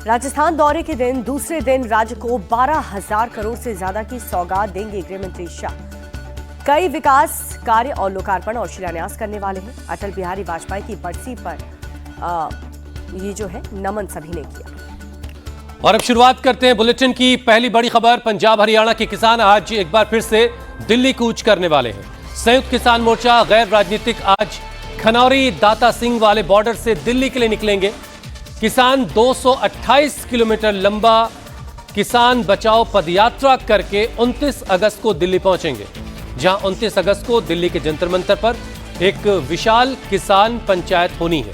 राजस्थान दौरे के दिन दूसरे दिन राज्य को 12,000 करोड़ से ज्यादा की सौगात देंगे गृह मंत्री शाह। कई विकास कार्य और लोकार्पण और शिलान्यास करने वाले हैं। अटल बिहारी वाजपेयी की बरसी पर ये जो है नमन सभी ने किया। और अब शुरुआत करते हैं बुलेटिन की पहली बड़ी खबर। पंजाब हरियाणा के किसान आज एक बार फिर से दिल्ली कूच करने वाले हैं। संयुक्त किसान मोर्चा गैर राजनीतिक आज खनौरी दाता सिंह वाले बॉर्डर से दिल्ली के लिए निकलेंगे। किसान 228 किलोमीटर लंबा किसान बचाओ पदयात्रा करके 29 अगस्त को दिल्ली पहुंचेंगे, जहां 29 अगस्त को दिल्ली के जंतर मंतर पर एक विशाल किसान पंचायत होनी है।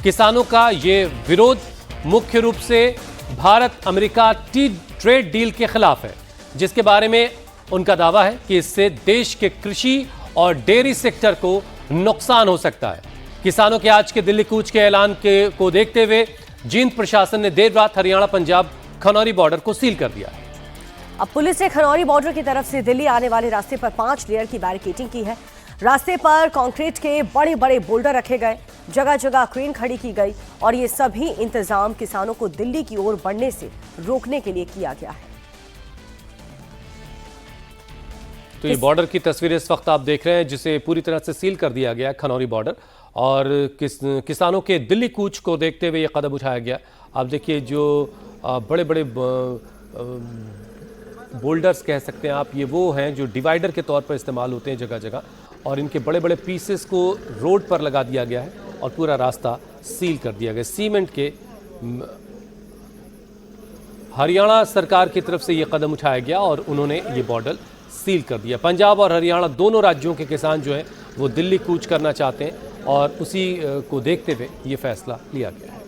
किसानों का ये विरोध मुख्य रूप से भारत अमेरिका ट्रेड डील के खिलाफ है, जिसके बारे में उनका दावा है कि इससे देश के कृषि और डेयरी सेक्टर को नुकसान हो सकता है। किसानों के आज के दिल्ली कूच के ऐलान को देखते हुए जींद प्रशासन ने देर रात हरियाणा पंजाब खनौरी बॉर्डर को सील कर दिया है। अब पुलिस ने खनौरी बॉर्डर की तरफ से दिल्ली आने वाले रास्ते पर 5 लेयर की बैरिकेडिंग की है। रास्ते पर कंक्रीट के बड़े बड़े बोल्डर रखे गए, जगह जगह क्रेन खड़ी की गई और ये सभी इंतजाम किसानों को दिल्ली की ओर बढ़ने से रोकने के लिए किया गया है। तो ये बॉर्डर की तस्वीरें इस वक्त आप देख रहे हैं, जिसे पूरी तरह से सील कर दिया गया है खनौरी बॉर्डर, और किसानों के दिल्ली कूच को देखते हुए ये कदम उठाया गया। आप देखिए जो बड़े बड़े बोल्डर्स कह सकते हैं आप, ये वो हैं जो डिवाइडर के तौर पर इस्तेमाल होते हैं जगह जगह, और इनके बड़े बड़े पीसेस को रोड पर लगा दिया गया है और पूरा रास्ता सील कर दिया गया। सीमेंट के हरियाणा सरकार की तरफ से ये कदम उठाया गया और उन्होंने ये बॉर्डर सील कर दिया। पंजाब और हरियाणा दोनों राज्यों के किसान जो हैं वो दिल्ली कूच करना चाहते हैं और उसी को देखते हुए ये फैसला लिया गया है।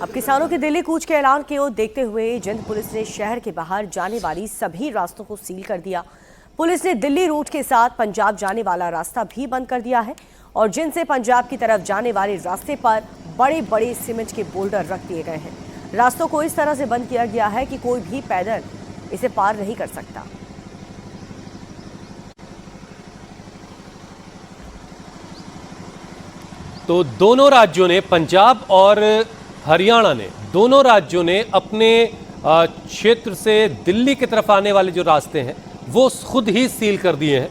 अब किसानों के दिल्ली कूच के ऐलान को देखते हुए जिंद पुलिस ने शहर के बाहर जाने वाली सभी रास्तों को सील कर दिया। पुलिस ने दिल्ली रूट के साथ पंजाब जाने वाला रास्ता भी बंद कर दिया है और जिंद से पंजाब की तरफ जाने वाले रास्ते पर बड़े बड़े सीमेंट के बोल्डर रख दिए गए हैं। रास्तों को इस तरह से बंद किया गया है कि कोई भी पैदल इसे पार नहीं कर सकता। तो दोनों राज्यों ने, पंजाब और हरियाणा ने, दोनों राज्यों ने अपने क्षेत्र से दिल्ली की तरफ आने वाले जो रास्ते हैं वो खुद ही सील कर दिए हैं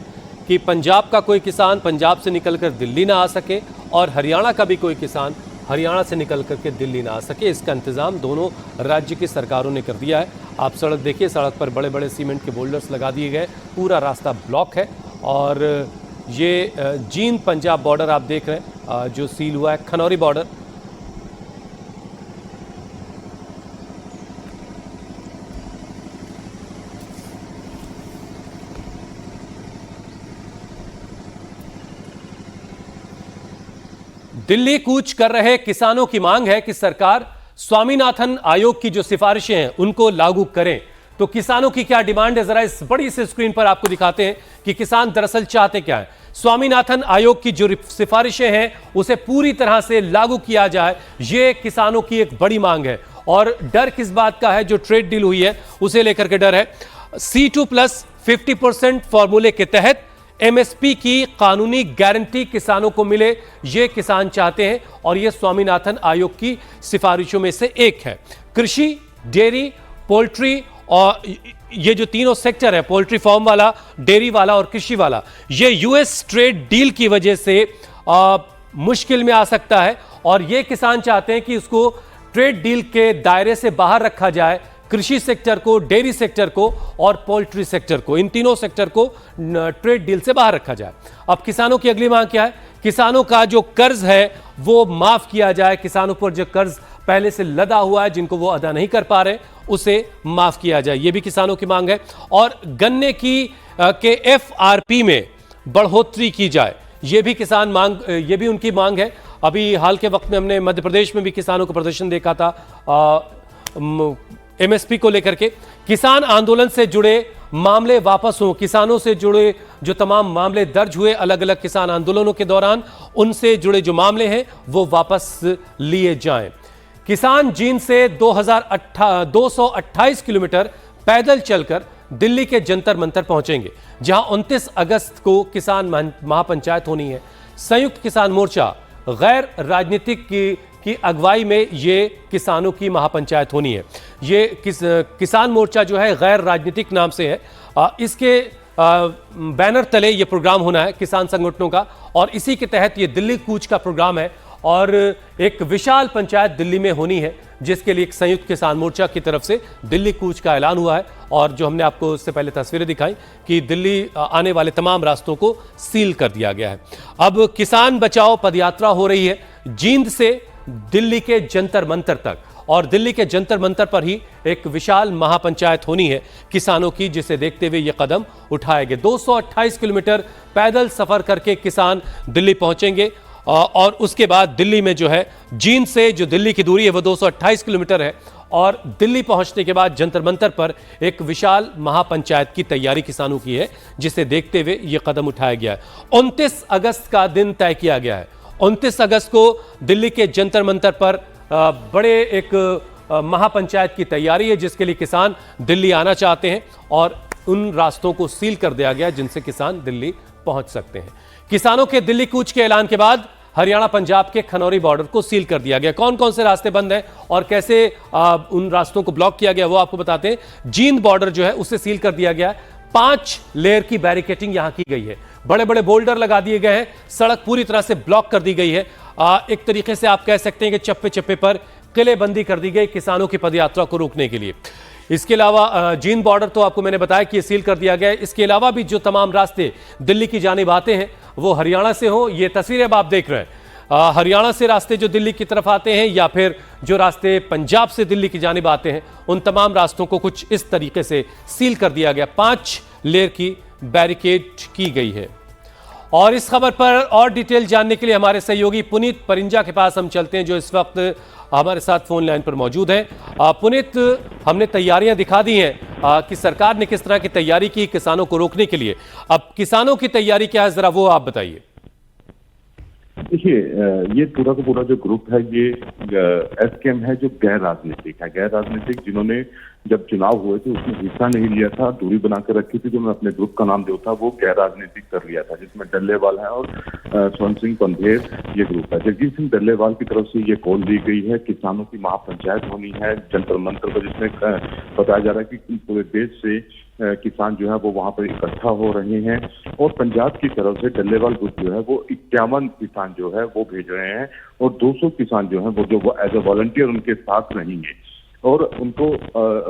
कि पंजाब का कोई किसान पंजाब से निकलकर दिल्ली ना आ सके और हरियाणा का भी कोई किसान हरियाणा से निकल करके दिल्ली ना आ सके। इसका इंतज़ाम दोनों राज्य की सरकारों ने कर दिया है। आप सड़क देखिए, सड़क पर बड़े बड़े सीमेंट के बोल्डर्स लगा दिए गए, पूरा रास्ता ब्लॉक है। और ये जींद पंजाब बॉर्डर आप देख रहे हैं जो सील हुआ है, खनौरी बॉर्डर। दिल्ली कूच कर रहे किसानों की मांग है कि सरकार स्वामीनाथन आयोग की जो सिफारिशें हैं उनको लागू करें। तो किसानों की क्या डिमांड है, जरा इस बड़ी सी स्क्रीन पर आपको दिखाते हैं कि किसान दरअसल चाहते क्या है। स्वामीनाथन आयोग की जो सिफारिशें हैं उसे पूरी तरह से लागू किया जाए, ये किसानों की एक बड़ी मांग है। और डर किस बात का है, जो ट्रेड डील हुई है उसे लेकर के डर है। C2+ 50% फॉर्मूले के तहत MSP की कानूनी गारंटी किसानों को मिले, ये किसान चाहते हैं और ये स्वामीनाथन आयोग की सिफारिशों में से एक है। कृषि, डेयरी, पोल्ट्री और ये जो तीनों सेक्टर है, पोल्ट्री फार्म वाला, डेयरी वाला और कृषि वाला, ये US ट्रेड डील की वजह से मुश्किल में आ सकता है और ये किसान चाहते हैं कि उसको ट्रेड डील के दायरे से बाहर रखा जाए। कृषि सेक्टर को, डेयरी सेक्टर को और पोल्ट्री सेक्टर को, इन तीनों सेक्टर को ट्रेड डील से बाहर रखा जाए। अब किसानों की अगली मांग क्या है? किसानों का जो कर्ज है वो माफ किया जाए। किसानों पर जो कर्ज पहले से लदा हुआ है, जिनको वो अदा नहीं कर पा रहे, उसे माफ किया जाए, ये भी किसानों की मांग है। और गन्ने की के FRP में बढ़ोतरी की जाए, ये भी किसान मांग, ये भी उनकी मांग है। अभी हाल के वक्त में हमने मध्य प्रदेश में भी किसानों का प्रदर्शन देखा था MSP को लेकर के। किसान आंदोलन से जुड़े मामले वापस हों, किसानों से जुड़े जो तमाम मामले दर्ज हुए अलग अलग किसान आंदोलनों के दौरान, उनसे जुड़े जो मामले हैं वो वापस लिए जाएं। किसान जींद से 228 किलोमीटर पैदल चलकर दिल्ली के जंतर मंतर पहुंचेंगे, जहां 29 अगस्त को किसान महापंचायत होनी है। संयुक्त किसान मोर्चा गैर राजनीतिक की अगुवाई में ये किसानों की महापंचायत होनी है। ये किसान मोर्चा जो है गैर राजनीतिक नाम से है। इसके बैनर तले ये प्रोग्राम होना है किसान संगठनों का, और इसी के तहत ये दिल्ली कूच का प्रोग्राम है और एक विशाल पंचायत दिल्ली में होनी है, जिसके लिए एक संयुक्त किसान मोर्चा की तरफ से दिल्ली कूच का ऐलान हुआ है। और जो हमने आपको उससे पहले तस्वीरें दिखाई कि दिल्ली आने वाले तमाम रास्तों को सील कर दिया गया है। अब किसान बचाओ पदयात्रा हो रही है जींद से दिल्ली के जंतर मंतर तक, और दिल्ली के जंतर मंतर पर ही एक विशाल महापंचायत होनी है किसानों की, जिसे देखते हुए यह कदम उठाए गए। 228 किलोमीटर पैदल सफर करके किसान दिल्ली पहुंचेंगे और उसके बाद दिल्ली में जो है जींद से जो दिल्ली की दूरी है वो 228 किलोमीटर है, और दिल्ली पहुंचने के बाद जंतर मंतर पर एक विशाल महापंचायत की तैयारी किसानों की है, जिसे देखते हुए यह कदम उठाया गया है। 29 अगस्त का दिन तय किया गया है। 29 अगस्त को दिल्ली के जंतर मंतर पर बड़े एक महापंचायत की तैयारी है, जिसके लिए किसान दिल्ली आना चाहते हैं, और उन रास्तों को सील कर दिया गया जिनसे किसान दिल्ली पहुंच सकते हैं। किसानों के दिल्ली कूच के ऐलान के बाद हरियाणा पंजाब के खनौरी बॉर्डर को सील कर दिया गया। कौन कौन से रास्ते बंद हैं और कैसे उन रास्तों को ब्लॉक किया गया वो आपको बताते हैं। जींद बॉर्डर जो है उसे सील कर दिया गया है। 5 लेयर की बैरिकेटिंग यहां की गई है, बड़े बड़े बोल्डर लगा दिए गए हैं, सड़क पूरी तरह से ब्लॉक कर दी गई है। एक तरीके से आप कह सकते हैं कि चप्पे चप्पे पर किलेबंदी कर दी गई किसानों की पदयात्रा को रोकने के लिए। इसके अलावा जींद बॉर्डर तो आपको मैंने बताया कि सील कर दिया गया है। इसके अलावा भी जो तमाम रास्ते दिल्ली की जानिब आते हैं वो हरियाणा से हो, ये तस्वीरें अब आप देख रहे हैं, हरियाणा से रास्ते जो दिल्ली की तरफ आते हैं या फिर जो रास्ते पंजाब से दिल्ली की जानिब आते हैं, उन तमाम रास्तों को कुछ इस तरीके से सील कर दिया गया। 5 लेयर की बैरिकेड की गई है। और इस खबर पर और डिटेल जानने के लिए हमारे सहयोगी पुनीत परिंजा के पास हम चलते हैं, जो इस वक्त हमारे साथ फोन लाइन पर मौजूद हैं। पुनीत, हमने तैयारियां दिखा दी हैं कि सरकार ने किस तरह की तैयारी की किसानों को रोकने के लिए। अब किसानों की तैयारी क्या है, जरा वो आप बताइए। देखिए, ये पूरा का पूरा जो ग्रुप है ये एसकेएम है, जो गैर राजनीतिक है। गैर राजनीतिक जिन्होंने जब चुनाव हुए थे उसमें हिस्सा नहीं लिया था, दूरी बनाकर रखी थी, जो मैं अपने ग्रुप का नाम जो था वो गैर राजनीतिक कर लिया था, जिसमें डल्लेवाल है और स्वर्ण सिंह पंधेर ये ग्रुप है। जगजीत सिंह डल्लेवाल की तरफ से ये कॉल दी गई है, किसानों की महापंचायत होनी है जंतर मंतर पर, जिसमें बताया जा रहा है कि पूरे देश से किसान जो है वो वहां पर इकट्ठा हो रहे हैं। और पंजाब की तरफ से डल्लेवाल ग्रुप जो है वो 51 किसान जो है वो भेज रहे हैं, और 200 किसान जो है वो एज ए वॉलंटियर उनके साथ रहेंगे और उनको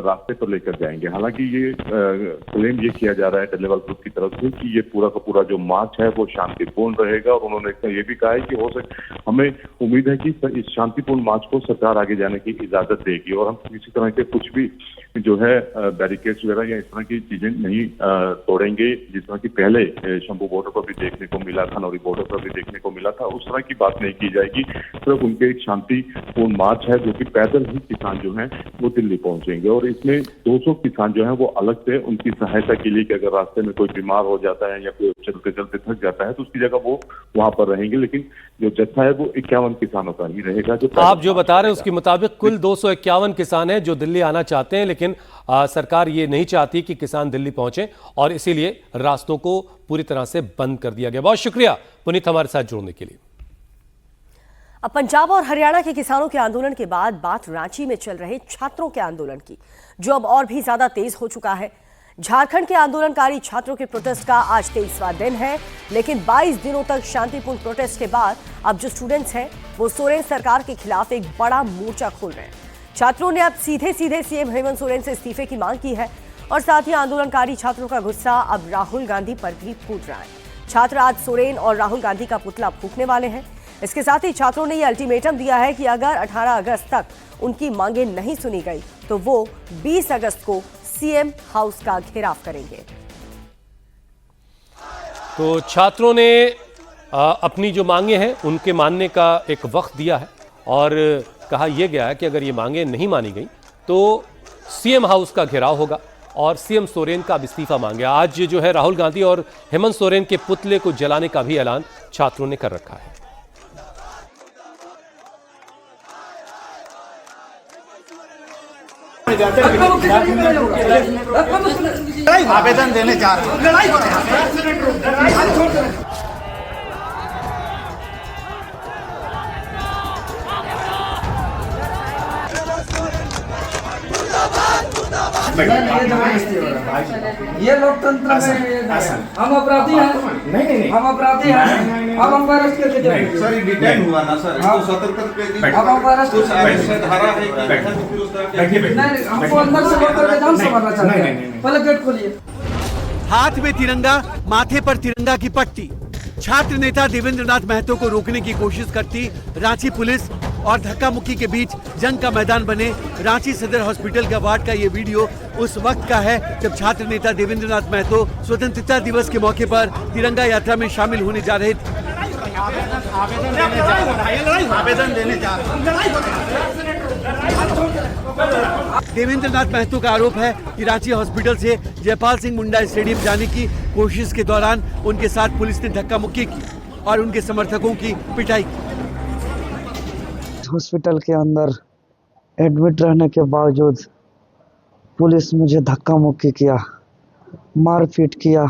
रास्ते पर लेकर जाएंगे। हालांकि ये क्लेम ये किया जा रहा है डल्लेवाल ग्रुप की तरफ से कि ये पूरा का पूरा जो मार्च है वो शांतिपूर्ण रहेगा, और उन्होंने ये भी कहा है कि हो सके हमें उम्मीद है कि इस शांतिपूर्ण मार्च को सरकार आगे जाने की इजाजत देगी, और हम किसी तरह के कुछ भी जो है बैरिकेड्स वगैरह या इस तरह की चीजें नहीं तोड़ेंगे, जिस तरह की पहले शंभू बॉर्डर पर भी देखने को मिला, खनौरी बॉर्डर पर भी देखने को मिला था। उस तरह की बात नहीं की जाएगी। सिर्फ उनके एक शांतिपूर्ण मार्च है, जो कि पैदल ही किसान जो है वो दिल्ली पहुंचेंगे, और इसमें 200 किसान जो है वो अलग से उनकी सहायता के लिए कि अगर रास्ते में कोई बीमार हो जाता है या कोई चलते चलते थक जाता है तो उसकी जगह वो वहां पर रहेंगे। लेकिन जो जत्था है वो 51 किसानों का ही रहेगा। जो आप जो बता रहे हैं उसके मुताबिक कुल 251 किसान हैं जो दिल्ली आना चाहते हैं, लेकिन सरकार ये नहीं चाहती कि किसान दिल्ली पहुंचे, और इसीलिए रास्तों को पूरी तरह से बंद कर दिया गया। बहुत शुक्रिया पुनीत हमारे साथ जुड़ने के लिए। अब पंजाब और हरियाणा के किसानों के आंदोलन के बाद बात रांची में चल रहे छात्रों के आंदोलन की, जो अब और भी ज्यादा तेज हो चुका है। झारखंड के आंदोलनकारी छात्रों के प्रोटेस्ट का आज 23वां दिन है, लेकिन 22 दिनों तक शांतिपूर्ण प्रोटेस्ट के बाद अब जो स्टूडेंट्स हैं वो सोरेन सरकार के खिलाफ एक बड़ा मोर्चा खोल रहे हैं। छात्रों ने अब सीधे सीधे सीएम हेमंत सोरेन से इस्तीफे की मांग की है, और साथ ही आंदोलनकारी छात्रों का गुस्सा अब राहुल गांधी पर भी फूट रहा है। छात्र आज सोरेन और राहुल गांधी का पुतला फूंकने वाले हैं। इसके साथ ही छात्रों ने यह अल्टीमेटम दिया है कि अगर 18 अगस्त तक उनकी मांगें नहीं सुनी गई तो वो 20 अगस्त को सीएम हाउस का घेराव करेंगे। तो छात्रों ने अपनी जो मांगे हैं उनके मानने का एक वक्त दिया है, और कहा यह गया है कि अगर ये मांगे नहीं मानी गई तो सीएम हाउस का घेराव होगा, और सीएम सोरेन का इस्तीफा मांगे। आज जो है राहुल गांधी और हेमंत सोरेन के पुतले को जलाने का भी ऐलान छात्रों ने कर रखा है। आवेदन देने जा रहे हैं। लड़ाई हो रही है। ये जबरदस्ती हो रहा है। ये लोकतंत्र में हम अपराधी हैं। नहीं हम अपराधी हैं। अब हमको अरेस्ट करके जाएंगे। सर, ये डिटेन हुआ ना सर, इसको सतर्कता पे अब हमको अरेस्ट कुछ ऐसा धारा है कि फिर उस तरह के नहीं, हमको अंदर से लोग करके जान से मारना चाहते हैं। पहले गेट खोलिए। हाथ में तिरंगा, माथे पर तिरंगा की पट्टी। छात्र नेता देवेंद्र नाथ महतो को रोकने की कोशिश करती रांची पुलिस और धक्का मुक्की के बीच जंग का मैदान बने रांची सदर हॉस्पिटल का वार्ड का ये वीडियो उस वक्त का है जब छात्र नेता देवेंद्र नाथ महतो स्वतंत्रता दिवस के मौके पर तिरंगा यात्रा में शामिल होने जा रहे थे। आवेदन देने जा रहे देवेंद्र नाथ महतो का आरोप है कि रांची हॉस्पिटल से जयपाल सिंह मुंडा स्टेडियम जाने की कोशिश के दौरान उनके साथ पुलिस ने धक्का मुक्की की और उनके समर्थकों की पिटाई की। हॉस्पिटल के अंदर एडमिट रहने के बावजूद पुलिस मुझे धक्का मुक्की किया, मारपीट किया,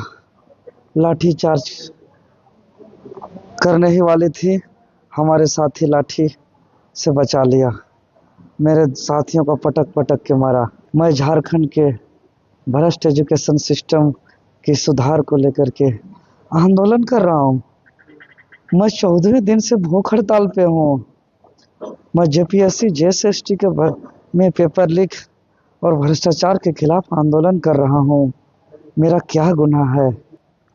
लाठीचार्ज करने ही वाली थी। हमारे साथी लाठी से बचा लिया, मेरे साथियों को पटक पटक के मारा। मैं झारखंड के भ्रष्ट एजुकेशन सिस्टम के सुधार को लेकर के आंदोलन कर रहा हूँ। मैं 14वें दिन से भूख हड़ताल पे हूँ। मैं जेपीएससी जेएसएसटी के में पेपर लीक और भ्रष्टाचार के खिलाफ आंदोलन कर रहा हूँ। मेरा क्या गुनाह है?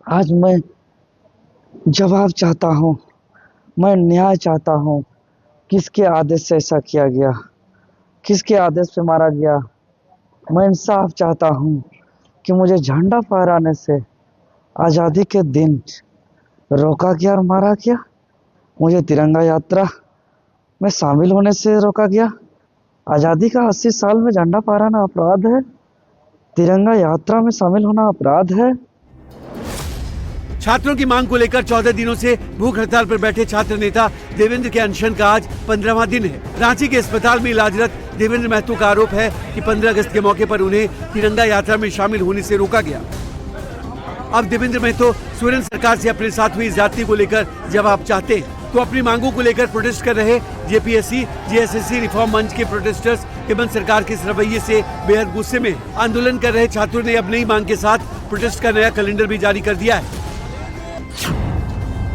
आज मैं जवाब चाहता हूँ, मैं न्याय चाहता हूँ। किसके आदेश से ऐसा किया गया? किसके आदेश पे मारा गया? मैं इंसाफ चाहता हूँ कि मुझे झंडा फहराने से आज़ादी के दिन रोका गया और मारा गया। मुझे तिरंगा यात्रा में शामिल होने से रोका गया। आज़ादी का 80 साल में झंडा फहराना अपराध है, तिरंगा यात्रा में शामिल होना अपराध है। छात्रों की मांग को लेकर 14 दिनों से भूख हड़ताल पर बैठे छात्र नेता देवेंद्र के अनशन का आज 15वां दिन है। रांची के अस्पताल में इलाजरत देवेंद्र महतो का आरोप है कि 15 अगस्त के मौके पर उन्हें तिरंगा यात्रा में शामिल होने से रोका गया। अब देवेंद्र महतो सोरेन सरकार से अपने साथ हुई ज्यादती को लेकर जवाब चाहते हैं, तो अपनी मांगों को लेकर प्रोटेस्ट कर रहे जेपीएससी जेएसएससी रिफॉर्म मंच के प्रोटेस्टर्स हेमंत सरकार के इस रवैये से बेहद गुस्से में। आंदोलन कर रहे छात्रों ने अब नई मांग के साथ प्रोटेस्ट का नया कैलेंडर भी जारी कर दिया है।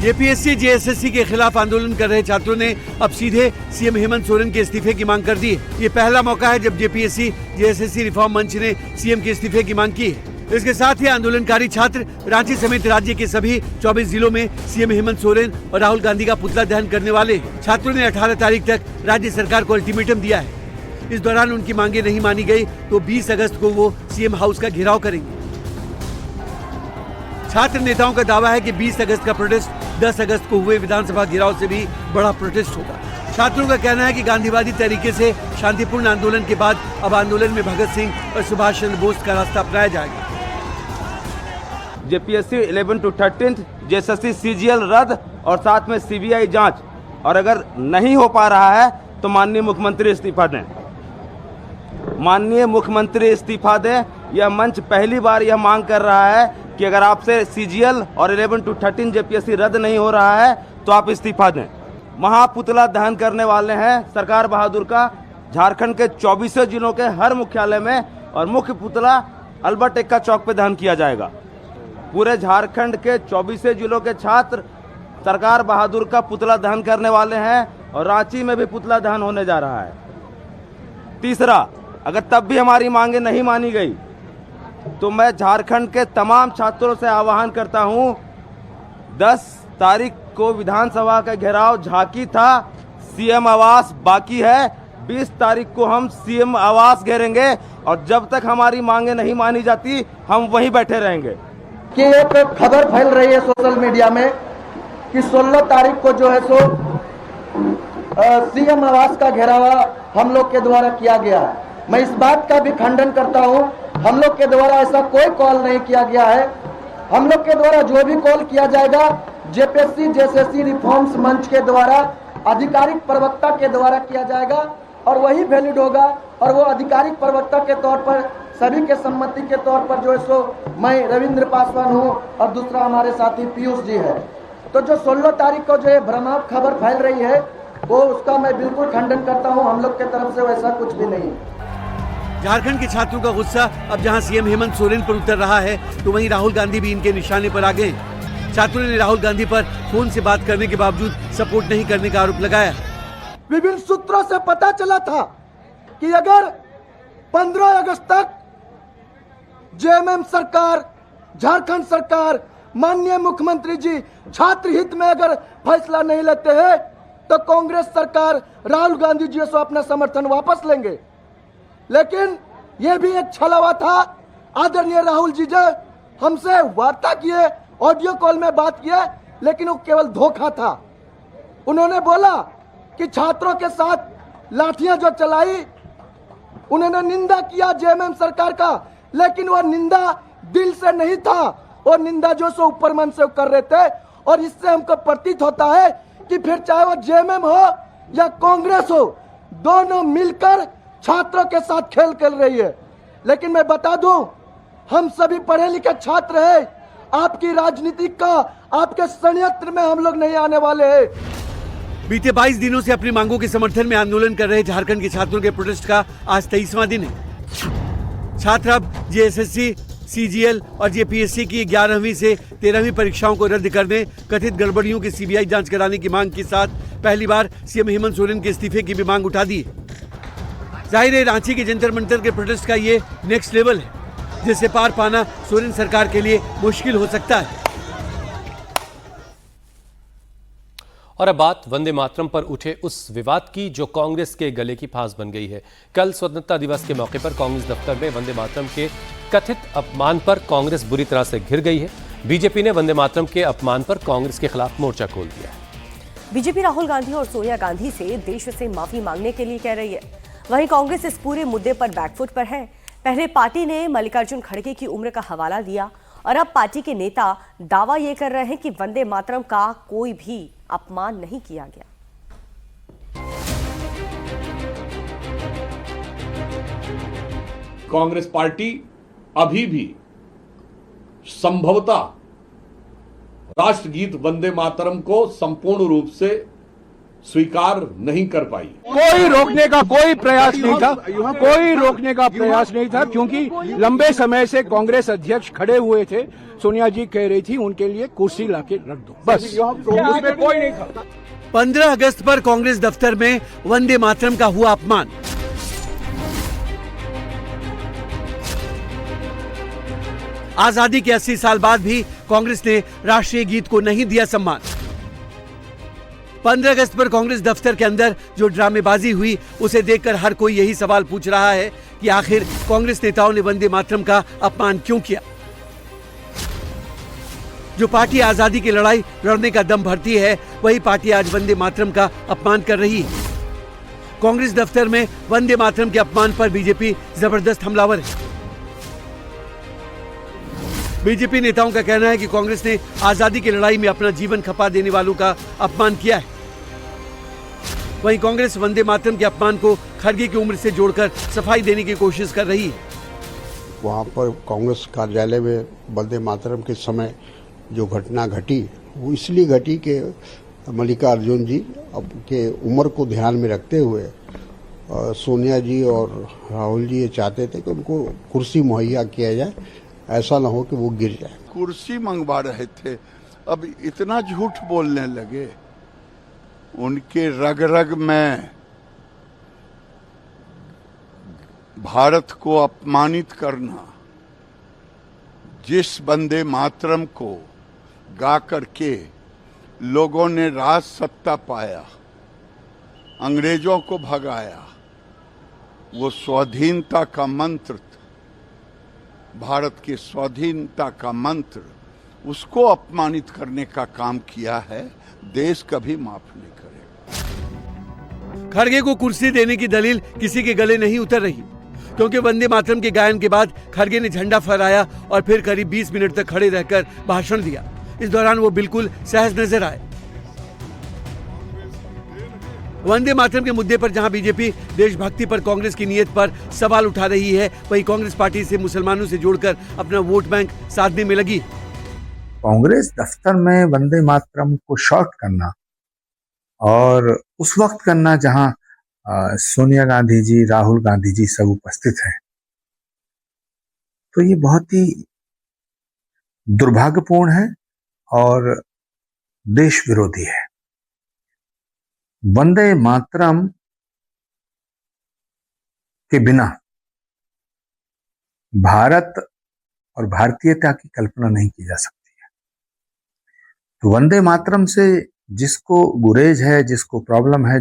जेपीएससी जेएसएससी के खिलाफ आंदोलन कर रहे छात्रों ने अब सीधे सीएम हेमंत सोरेन के इस्तीफे की मांग कर दी है। ये पहला मौका है जब जेपीएससी जेएसएससी रिफॉर्म मंच ने सीएम के इस्तीफे की मांग की है। इसके साथ ही आंदोलनकारी छात्र रांची समेत राज्य के सभी 24 जिलों में सीएम हेमंत सोरेन और राहुल गांधी का पुतला दहन करने वाले हैं। छात्रों ने 18 तारीख तक राज्य सरकार को अल्टीमेटम दिया है। इस दौरान उनकी मांगे नहीं मानी गई तो 20 अगस्त को वो सीएम हाउस का घेराव करेंगे। छात्र नेताओं का दावा है कि 20 अगस्त का प्रोटेस्ट 10 अगस्त को हुए विधानसभा घेराव से भी बड़ा प्रोटेस्ट होगा। छात्रों का कहना है कि गांधीवादी तरीके से शांतिपूर्ण आंदोलन के बाद अब आंदोलन में भगत सिंह और सुभाष चंद्र बोस का रास्ता अपनाया जाएगा। जेपीएससी 11 to 13 जेएसएससी सीजीएल रद्द और साथ में सीबीआई जांच, और अगर नहीं हो पा रहा है तो माननीय मुख्यमंत्री इस्तीफा दें। माननीय मुख्यमंत्री इस्तीफा दें। यह मंच पहली बार यह मांग कर रहा है कि अगर आपसे सीजीएल और 11 to 13 जेपीएससी रद्द नहीं हो रहा है तो आप इस्तीफा दें। महापुतला दहन करने वाले हैं सरकार बहादुर का झारखंड के 24 जिलों के हर मुख्यालय में, और मुख्य पुतला अल्बर्ट एक्का चौक पे दहन किया जाएगा। पूरे झारखंड के 24 जिलों के छात्र सरकार बहादुर का पुतला दहन करने वाले हैं और रांची में भी पुतला दहन होने जा रहा है। तीसरा, अगर तब भी हमारी मांगे नहीं मानी गई तो मैं झारखंड के तमाम छात्रों से आह्वान करता हूं, 10 तारीख को विधानसभा का घेराव झांकी था, सीएम आवास बाकी है, 20 तारीख को हम सीएम आवास घेरेंगे और जब तक हमारी मांगे नहीं मानी जाती हम वहीं बैठे रहेंगे। कि एक खबर फैल रही है सोशल मीडिया में कि 16 तारीख को जो है सो सीएम आवास का घेरावा हम लोग के द्वारा किया गया है। मैं इस बात का भी खंडन करता हूं, हम लोग के द्वारा ऐसा कोई कॉल नहीं किया गया है। हम लोग के द्वारा जो भी कॉल किया जाएगा जेपीएससी जेएसएससी रिफॉर्म्स मंच के द्वारा आधिकारिक प्रवक्ता के द्वारा किया जाएगा और वही वैलिड होगा, और वो आधिकारिक प्रवक्ता के तौर पर सभी के सम्मति के तौर पर जो है सो मैं रविंद्र पासवान हूँ और दूसरा हमारे साथी पीयूष जी है। तो जो 16 तारीख को जो है भ्रमात्मक खबर फैल रही है वो उसका मैं बिल्कुल खंडन करता हूँ। हम लोग के तरफ से वैसा कुछ भी नहीं है। झारखंड के छात्रों का गुस्सा अब जहां सीएम हेमंत सोरेन पर उतर रहा है, तो वहीं राहुल गांधी भी इनके निशाने पर आ गए। छात्रों ने राहुल गांधी पर फोन से बात करने के बावजूद सपोर्ट नहीं करने का आरोप लगाया। विभिन्न सूत्रों से पता चला था कि अगर 15 अगस्त तक जेएमएम सरकार, झारखंड सरकार, माननीय मुख्यमंत्री जी छात्र हित में अगर फैसला नहीं लेते हैं तो कांग्रेस सरकार राहुल गांधी जी से अपना समर्थन वापस लेंगे। लेकिन यह भी एक छलावा था। आदरणीय राहुल जी जो हमसे वार्ता किए, ऑडियो कॉल में बात किए, लेकिन वो केवल धोखा था। उन्होंने बोला कि छात्रों के साथ लाठियां जो चलाई, उन्होंने निंदा किया जेएमएम सरकार का, लेकिन वह निंदा दिल से नहीं था, और निंदा जो सो ऊपर मन से कर रहे थे। और इससे हमको प्रतीत होता है कि फिर चाहे वो जेएमएम हो या कांग्रेस हो, दोनों मिलकर छात्रों के साथ खेल खेल रही है। लेकिन मैं बता दूं, हम सभी पढ़े लिखे छात्र हैं। आपकी राजनीति का, आपके षड्यंत्र में हम लोग नहीं आने वाले हैं। बीते 22 दिनों से अपनी मांगों के समर्थन में आंदोलन कर रहे झारखंड के छात्रों के प्रोटेस्ट का आज 23वां दिन है। छात्र अब जेएसएससी, सीजीएल और जेपीएससी की 11वीं से 13वीं परीक्षाओं को रद्द करने, कथित गड़बड़ियों की सीबीआई जांच कराने की मांग के साथ पहली बार सीएम हेमंत सोरेन के इस्तीफे की भी मांग उठा दी। जाहिर है रांची के जंतर मंतर के प्रोटेस्ट का ये नेक्स्ट लेवल है, जिससे पार पाना सोरेन सरकार के लिए मुश्किल हो सकता है। और अब बात वंदे मातरम पर उठे उस विवाद की जो कांग्रेस के गले की फांस बन गई है। कल स्वतंत्रता दिवस के मौके पर कांग्रेस दफ्तर में वंदे मातरम के कथित अपमान पर कांग्रेस बुरी तरह से घिर गई है। बीजेपी ने वंदे मातरम के अपमान पर कांग्रेस के खिलाफ मोर्चा खोल दिया है। बीजेपी राहुल गांधी और सोनिया गांधी से देश से माफी मांगने के लिए कह रही है। वहीं कांग्रेस इस पूरे मुद्दे पर बैकफुट पर है। पहले पार्टी ने मल्लिकार्जुन खड़गे की उम्र का हवाला दिया और अब पार्टी के नेता दावा ये कर रहे हैं कि वंदे मातरम का कोई भी अपमान नहीं किया गया। कांग्रेस पार्टी अभी भी संभवतः राष्ट्रगीत वंदे मातरम को संपूर्ण रूप से स्वीकार नहीं कर पाई। कोई रोकने का कोई प्रयास नहीं था, कोई रोकने का प्रयास नहीं था, क्योंकि लंबे समय से कांग्रेस अध्यक्ष खड़े हुए थे। सोनिया जी कह रही थी उनके लिए कुर्सी लाके रख दो, बस, उसमें कोई नहीं था। 15 अगस्त पर कांग्रेस दफ्तर में वंदे मातरम का हुआ अपमान। आजादी के 80 साल बाद भी कांग्रेस ने राष्ट्रीय गीत को नहीं दिया सम्मान। 15 अगस्त पर कांग्रेस दफ्तर के अंदर जो ड्रामेबाजी हुई, उसे देखकर हर कोई यही सवाल पूछ रहा है कि आखिर कांग्रेस नेताओं ने वंदे मातरम का अपमान क्यों किया। जो पार्टी आजादी की लड़ाई लड़ने का दम भरती है, वही पार्टी आज वंदे मातरम का अपमान कर रही है। कांग्रेस दफ्तर में वंदे मातरम के अपमान पर बीजेपी जबरदस्त हमलावर है। बीजेपी नेताओं का कहना है कि कांग्रेस ने आजादी की लड़ाई में अपना जीवन खपा देने वालों का अपमान किया है। वहीं कांग्रेस वंदे मातरम के अपमान को खड़गे की उम्र से जोड़कर सफाई देने की कोशिश कर रही है। वहाँ पर कांग्रेस कार्यालय में वंदे मातरम के समय जो घटना घटी, वो इसलिए घटी कि मल्लिकार्जुन जी के उम्र को ध्यान में रखते हुए सोनिया जी और राहुल जी ये चाहते थे कि उनको कुर्सी मुहैया किया जाए, ऐसा ना हो कि वो गिर जाए। कुर्सी मंगवा रहे थे, अब इतना झूठ बोलने लगे। उनके रग रग में भारत को अपमानित करना, जिस वंदे मातरम को गा करके लोगों ने राज सत्ता पाया, अंग्रेजों को भगाया, वो स्वाधीनता का मंत्र, भारत की स्वाधीनता का मंत्र, उसको अपमानित करने का काम किया है। देश कभी माफ नहीं करेगा। खड़गे को कुर्सी देने की दलील किसी के गले नहीं उतर रही, क्योंकि वंदे मातरम के गायन के बाद खड़गे ने झंडा फहराया और फिर करीब 20 मिनट तक खड़े रहकर भाषण दिया। इस दौरान वो बिल्कुल सहज नजर आए। वंदे मातरम के मुद्दे पर जहां बीजेपी देशभक्ति पर कांग्रेस की नीयत पर सवाल उठा रही है, वहीं कांग्रेस पार्टी से मुसलमानों से जोड़कर अपना वोट बैंक साधने में लगी। कांग्रेस दफ्तर में वंदे मातरम को शॉर्ट करना और उस वक्त करना जहां सोनिया गांधी जी, राहुल गांधी जी सब उपस्थित हैं, तो ये बहुत ही दुर्भाग्यपूर्ण है और देश विरोधी है। वंदे मातरम के बिना भारत और भारतीयता की कल्पना नहीं की जा सकती है। तो वंदे मातरम से जिसको गुरेज है, जिसको प्रॉब्लम है,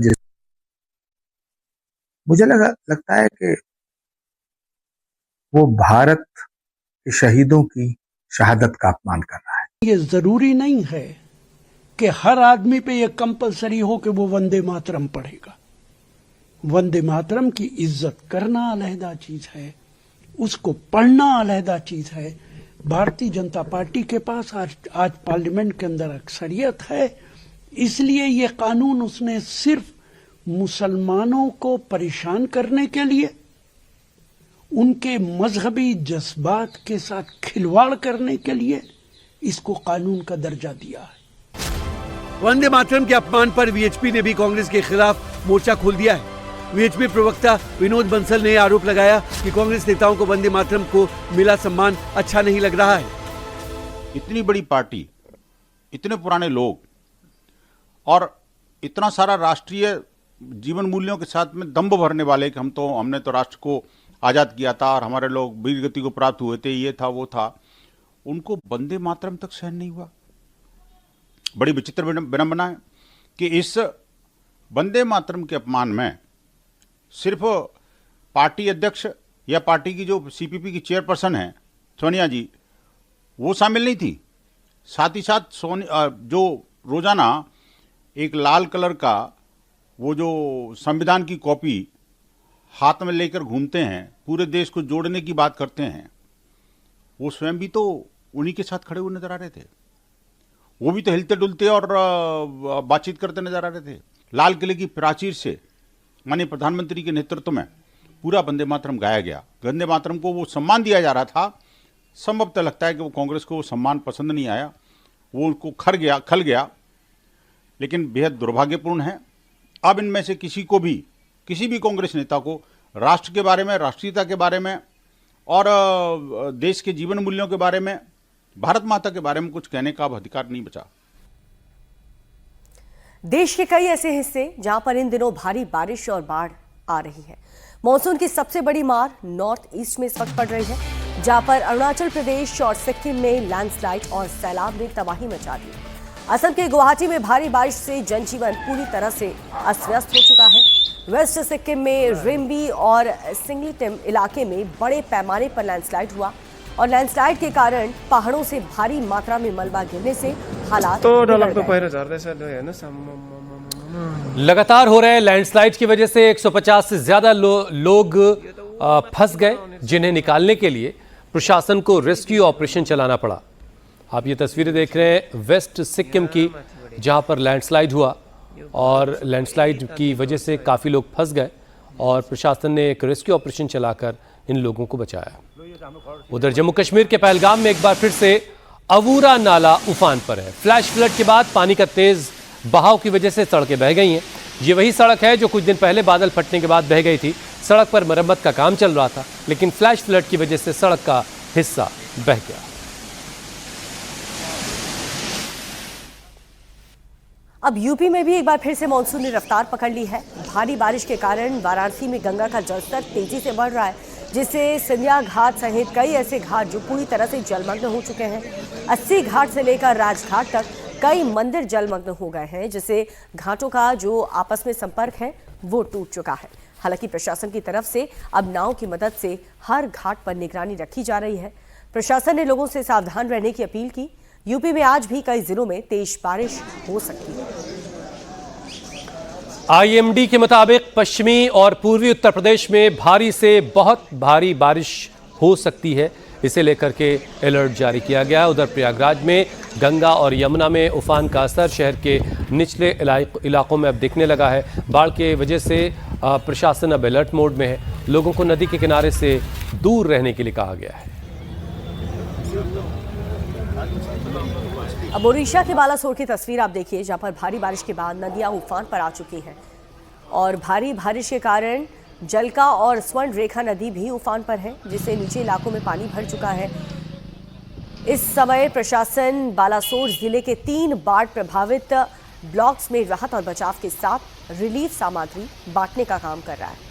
मुझे लगता है कि वो भारत के शहीदों की शहादत का अपमान कर रहा है। ये जरूरी नहीं है कि हर आदमी पे ये कंपलसरी हो कि वो वंदे मातरम पढ़ेगा। वंदे मातरम की इज्जत करना अलहदा चीज है, उसको पढ़ना अलहदा चीज है। भारतीय जनता पार्टी के पास आज पार्लियामेंट के अंदर अक्सरियत है, इसलिए ये कानून उसने सिर्फ मुसलमानों को परेशान करने के लिए, उनके मजहबी जज्बात के साथ खिलवाड़ करने के लिए इसको कानून का दर्जा दिया है। वंदे मातरम के अपमान पर वीएचपी ने भी कांग्रेस के खिलाफ मोर्चा खोल दिया है। वीएचपी प्रवक्ता विनोद बंसल ने आरोप लगाया कि कांग्रेस नेताओं को वंदे मातरम को मिला सम्मान अच्छा नहीं लग रहा है। इतनी बड़ी पार्टी, इतने पुराने लोग और इतना सारा राष्ट्रीय जीवन मूल्यों के साथ में दम्भ भरने वाले कि हमने तो राष्ट्र को आजाद किया था और हमारे लोग वीर गति को प्राप्त हुए थे, ये था वो था, उनको वंदे मातरम तक सहन नहीं हुआ। बड़ी विचित्र विडंबना है कि इस वंदे मातरम के अपमान में सिर्फ पार्टी अध्यक्ष या पार्टी की जो सीपीपी की चेयरपर्सन है सोनिया जी, वो शामिल नहीं थी। साथ ही साथ जो रोजाना एक लाल कलर का वो जो संविधान की कॉपी हाथ में लेकर घूमते हैं, पूरे देश को जोड़ने की बात करते हैं, वो स्वयं भी तो उन्हीं के साथ खड़े हुए नजर आ रहे थे। वो भी तो हिलते डुलते और बातचीत करते नजर आ रहे थे। लाल किले की प्राचीर से माननीय प्रधानमंत्री के नेतृत्व में पूरा वंदे मातरम गाया गया। वंदे मातरम को वो सम्मान दिया जा रहा था। संभवतः लगता है कि वो कांग्रेस को वो सम्मान पसंद नहीं आया, वो उनको खल गया। लेकिन बेहद दुर्भाग्यपूर्ण है। अब इनमें से किसी भी कांग्रेस नेता को राष्ट्र के बारे में, राष्ट्रीयता के बारे में और देश के जीवन मूल्यों के बारे में, भारत माता के बारे में कुछ कहने का अब अधिकार नहीं बचा। देश के कई ऐसे हिस्से जहां पर इन दिनों भारी बारिश और बाढ़ आ रही है। मॉनसून की सबसे बड़ी मार नॉर्थ ईस्ट में इस वक्त पड़ रही है, जहां पर अरुणाचल प्रदेश और सिक्किम में लैंडस्लाइड और सैलाब ने तबाही मचा दी। असम के गुवाहाटी में भारी बारिश से जनजीवन पूरी तरह से अस्त व्यस्त हो चुका है। वेस्ट सिक्किम में रिम्बी और सिंगलीटिम इलाके में बड़े पैमाने पर लैंडस्लाइड हुआ और लैंडस्लाइड के कारण पहाड़ों से भारी मात्रा में मलबा गिरने से हालात लगातार हो रहे लैंडस्लाइड की वजह से 150 से ज्यादा लोग फंस गए, जिन्हें निकालने के लिए प्रशासन को रेस्क्यू ऑपरेशन चलाना पड़ा। आप ये तस्वीरें देख रहे हैं वेस्ट सिक्किम की, जहां पर लैंडस्लाइड हुआ और लैंडस्लाइड की वजह से काफ़ी लोग फंस गए और प्रशासन ने एक रेस्क्यू ऑपरेशन चलाकर इन लोगों को बचाया। उधर जम्मू कश्मीर के पहलगाम में एक बार फिर से अवूरा नाला उफान पर है। फ्लैश फ्लड के बाद पानी का तेज बहाव की वजह से सड़कें बह गई हैं। ये वही सड़क है जो कुछ दिन पहले बादल फटने के बाद बह गई थी। सड़क पर मरम्मत का काम चल रहा था, लेकिन फ्लैश फ्लड की वजह से सड़क का हिस्सा बह गया। अब यूपी में भी एक बार फिर से मानसून ने रफ्तार पकड़ ली है। भारी बारिश के कारण वाराणसी में गंगा का जलस्तर तेजी से बढ़ रहा है, जिससे सिंधिया घाट सहित कई ऐसे घाट जो पूरी तरह से जलमग्न हो चुके हैं। 80 घाट से लेकर राजघाट तक कई मंदिर जलमग्न हो गए हैं, जिससे घाटों का जो आपस में संपर्क है वो टूट चुका है। हालांकि प्रशासन की तरफ से अब नाव की मदद से हर घाट पर निगरानी रखी जा रही है। प्रशासन ने लोगों से सावधान रहने की अपील की। यूपी में आज भी कई जिलों में तेज बारिश हो सकती है। आईएमडी के मुताबिक पश्चिमी और पूर्वी उत्तर प्रदेश में भारी से बहुत भारी बारिश हो सकती है। इसे लेकर के अलर्ट जारी किया गया है। उधर प्रयागराज में गंगा और यमुना में उफान का असर शहर के निचले इलाकों में अब दिखने लगा है। बाढ़ के वजह से प्रशासन अब अलर्ट मोड में है। लोगों को नदी के किनारे से दूर रहने के लिए कहा गया है। अब ओडिशा के बालासोर की तस्वीर आप देखिए, जहां पर भारी बारिश के बाद नदियां उफान पर आ चुकी हैं और भारी बारिश के कारण जलका और स्वर्ण रेखा नदी भी उफान पर है, जिससे निचले इलाकों में पानी भर चुका है। इस समय प्रशासन बालासोर जिले के 3 बाढ़ प्रभावित ब्लॉक्स में राहत और बचाव के साथ रिलीफ सामग्री बांटने का काम कर रहा है।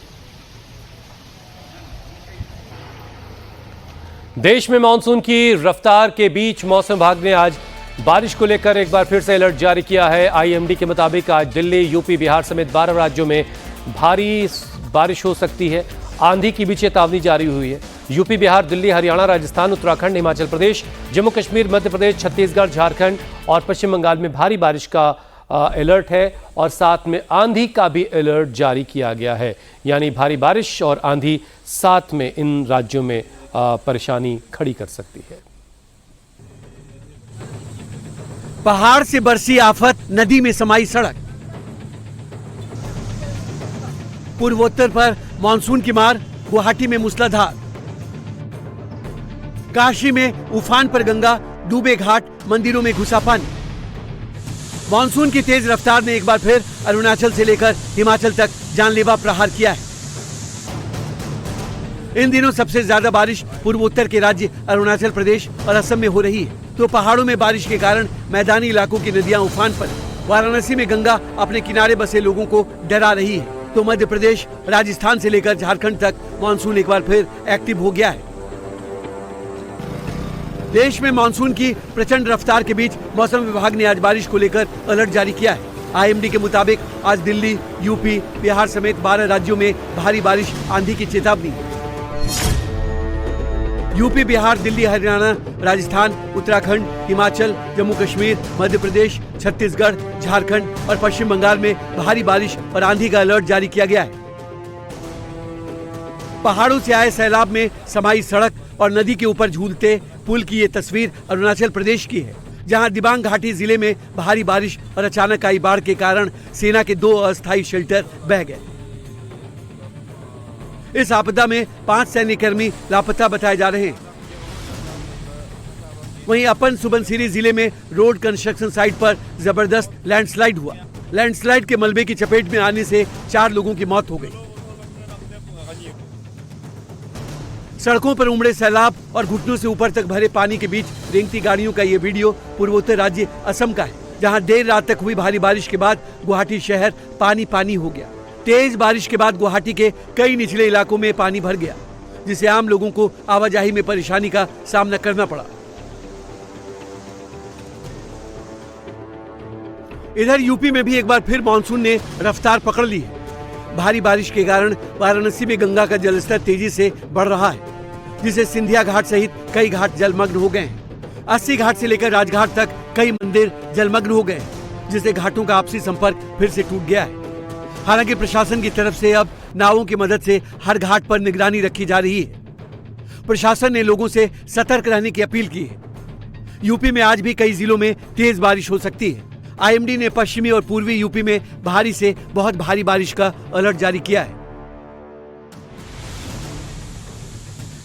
देश में मानसून की रफ्तार के बीच मौसम विभाग ने आज बारिश को लेकर एक बार फिर से अलर्ट जारी किया है। आईएमडी के मुताबिक आज दिल्ली, यूपी, बिहार समेत 12 राज्यों में भारी बारिश हो सकती है। आंधी की भी चेतावनी जारी हुई है। यूपी, बिहार, दिल्ली, हरियाणा, राजस्थान, उत्तराखंड, हिमाचल प्रदेश, जम्मू कश्मीर, मध्य प्रदेश, छत्तीसगढ़, झारखंड और पश्चिम बंगाल में भारी बारिश का अलर्ट है और साथ में आंधी का भी अलर्ट जारी किया गया है। यानी भारी बारिश और आंधी साथ में इन राज्यों में परेशानी खड़ी कर सकती है। पहाड़ से बरसी आफत, नदी में समाई सड़क। पूर्वोत्तर पर मानसून की मार, गुवाहाटी में मूसलाधार। काशी में उफान पर गंगा, डूबे घाट, मंदिरों में घुसा पानी। मानसून की तेज रफ्तार ने एक बार फिर अरुणाचल से लेकर हिमाचल तक जानलेवा प्रहार किया है। इन दिनों सबसे ज्यादा बारिश पूर्वोत्तर के राज्य अरुणाचल प्रदेश और असम में हो रही है, तो पहाड़ों में बारिश के कारण मैदानी इलाकों की नदियां उफान पर। वाराणसी में गंगा अपने किनारे बसे लोगों को डरा रही है, तो मध्य प्रदेश, राजस्थान से लेकर झारखंड तक मानसून एक बार फिर एक्टिव हो गया है। देश में मानसून की प्रचंड रफ्तार के बीच मौसम विभाग ने आज बारिश को लेकर अलर्ट जारी किया है। आईएमडी के मुताबिक आज दिल्ली, यूपी, बिहार समेत 12 राज्यों में भारी बारिश, आंधी की चेतावनी। यूपी, बिहार, दिल्ली, हरियाणा, राजस्थान, उत्तराखंड, हिमाचल, जम्मू कश्मीर, मध्य प्रदेश, छत्तीसगढ़, झारखंड और पश्चिम बंगाल में भारी बारिश और आंधी का अलर्ट जारी किया गया है। पहाड़ों से आए सैलाब में समाई सड़क और नदी के ऊपर झूलते पुल की ये तस्वीर अरुणाचल प्रदेश की है, जहां दिबांग घाटी जिले में भारी बारिश और अचानक आई बाढ़ के कारण सेना के 2 अस्थायी शेल्टर बह गए। इस आपदा में 5 सैन्यकर्मी लापता बताए जा रहे हैं। वहीं अपन सुबनसिरी जिले में रोड कंस्ट्रक्शन साइट पर जबरदस्त लैंडस्लाइड हुआ। लैंडस्लाइड के मलबे की चपेट में आने से 4 लोगों की मौत हो गई। सड़कों पर उमड़े सैलाब और घुटनों से ऊपर तक भरे पानी के बीच रेंगती गाड़ियों का ये वीडियो पूर्वोत्तर राज्य असम का है, जहां देर रात तक हुई भारी बारिश के बाद गुवाहाटी शहर पानी पानी हो गया। तेज बारिश के बाद गुवाहाटी के कई निचले इलाकों में पानी भर गया, जिससे आम लोगों को आवाजाही में परेशानी का सामना करना पड़ा। इधर यूपी में भी एक बार फिर मानसून ने रफ्तार पकड़ ली है। भारी बारिश के कारण वाराणसी में गंगा का जलस्तर तेजी से बढ़ रहा है, जिससे सिंधिया घाट सहित कई घाट जलमग्न हो गए हैं। 80 घाट से लेकर राजघाट तक कई मंदिर जलमग्न हो गए, जिससे घाटों का आपसी संपर्क फिर से टूट गया है। हालांकि प्रशासन की तरफ से अब नावों की मदद से हर घाट पर निगरानी रखी जा रही है। प्रशासन ने लोगों से सतर्क रहने की अपील की है। यूपी में आज भी कई जिलों में तेज बारिश हो सकती है। आईएमडी ने पश्चिमी और पूर्वी यूपी में भारी से बहुत भारी बारिश का अलर्ट जारी किया है।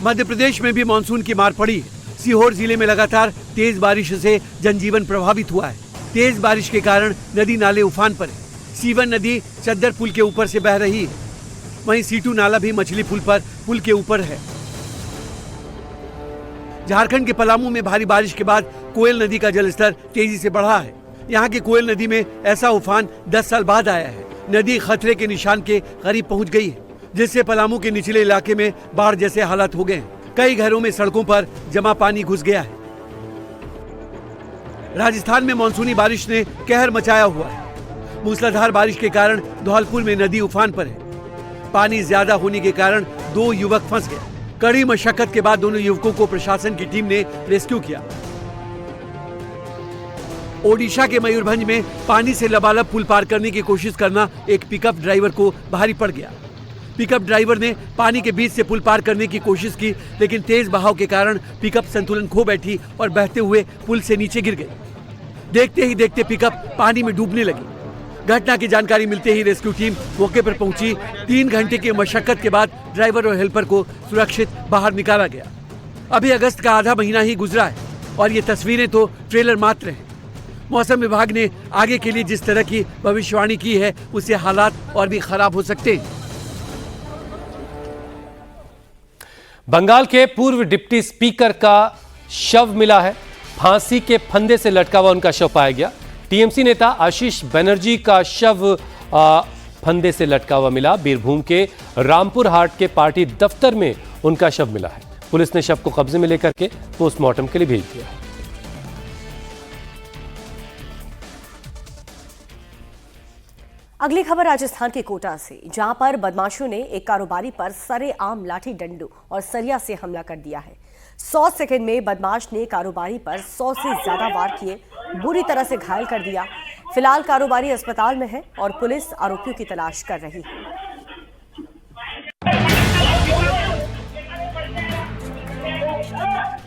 मध्य प्रदेश में भी मानसून की मार पड़ी है। सीहोर जिले में लगातार तेज बारिश से जनजीवन प्रभावित हुआ है। तेज बारिश के कारण नदी नाले उफान पर है। सीवन नदी चद्दर पुल के ऊपर से बह रही है। वहीं सीटू नाला भी मछली पुल पर पुल के ऊपर है। झारखंड के पलामू में भारी बारिश के बाद कोयल नदी का जलस्तर तेजी से बढ़ा है। यहाँ की कोयल नदी में ऐसा उफान 10 साल बाद आया है। नदी खतरे के निशान के करीब पहुंच गई है, जिससे पलामू के निचले इलाके में बाढ़ जैसे हालात हो गए हैं। कई घरों में सड़कों पर जमा पानी घुस गया है। राजस्थान में मानसूनी बारिश ने कहर मचाया हुआ है। मूसलाधार बारिश के कारण धौलपुर में नदी उफान पर है। पानी ज्यादा होने के कारण 2 युवक फंस गए। कड़ी मशक्कत के बाद दोनों युवकों को प्रशासन की टीम ने रेस्क्यू किया। ओडिशा के मयूरभंज में पानी से लबालब पुल पार करने की कोशिश करना एक पिकअप ड्राइवर को भारी पड़ गया। पिकअप ड्राइवर ने पानी के बीच से पुल पार करने की कोशिश की, लेकिन तेज बहाव के कारण पिकअप संतुलन खो बैठी और बहते हुए पुल से नीचे गिर गई। देखते ही देखते पिकअप पानी में डूबने लगी। घटना की जानकारी मिलते ही रेस्क्यू टीम मौके पर पहुंची। 3 घंटे की मशक्कत के बाद ड्राइवर और हेल्पर को सुरक्षित बाहर निकाला गया। अभी अगस्त का आधा महीना ही गुजरा है और ये तस्वीरें तो ट्रेलर मात्र हैं। मौसम विभाग ने आगे के लिए जिस तरह की भविष्यवाणी की है, उससे हालात और भी खराब हो सकते हैं। बंगाल के पूर्व डिप्टी स्पीकर का शव मिला है। फांसी के फंदे से लटका हुआ उनका शव पाया गया। टीएमसी नेता आशीष बनर्जी का शव फंदे से लटका हुआ मिला। बीरभूम के रामपुर हाट के पार्टी दफ्तर में उनका शव मिला है। पुलिस ने शव को कब्जे में लेकर के पोस्टमार्टम के लिए भेज दिया। अगली खबर राजस्थान के कोटा से, जहां पर बदमाशों ने एक कारोबारी पर सरेआम लाठी डंडों और सरिया से हमला कर दिया है। 100 सेकंड में बदमाश ने कारोबारी पर 100 से ज्यादा वार किए, बुरी तरह से घायल कर दिया। फिलहाल कारोबारी अस्पताल में है और पुलिस आरोपियों की तलाश कर रही है।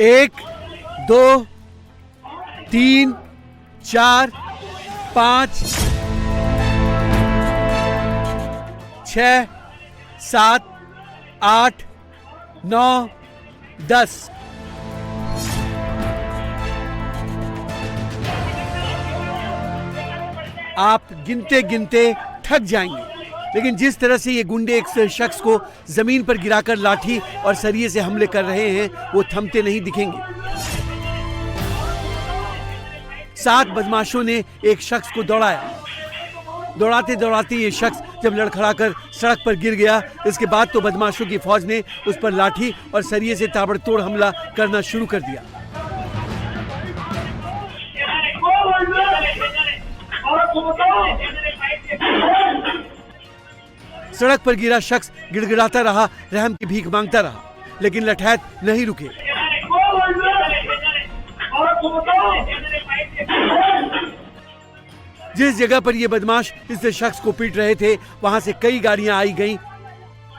1 2 3 4 5 6 7 8 9 10। आप गिनते गिनते थक जाएंगे, लेकिन जिस तरह से ये गुंडे एक शख्स को जमीन पर गिराकर लाठी और सरिये से हमले कर रहे हैं, वो थमते नहीं दिखेंगे। 7 बदमाशों ने एक शख्स को दौड़ाया। दौड़ाते दौड़ाते ये शख्स जब लड़खड़ाकर सड़क पर गिर गया, इसके बाद तो बदमाशों की फौज ने उस पर लाठी और सरिये से ताबड़तोड़ हमला करना शुरू कर दिया। सड़क पर गिरा शख्स गिड़गिड़ाता रहा, रहम की भीख मांगता रहा, लेकिन लठैत नहीं रुके। जिस जगह पर ये बदमाश इस शख्स को पीट रहे थे, वहां से कई गाड़ियां आई गईं,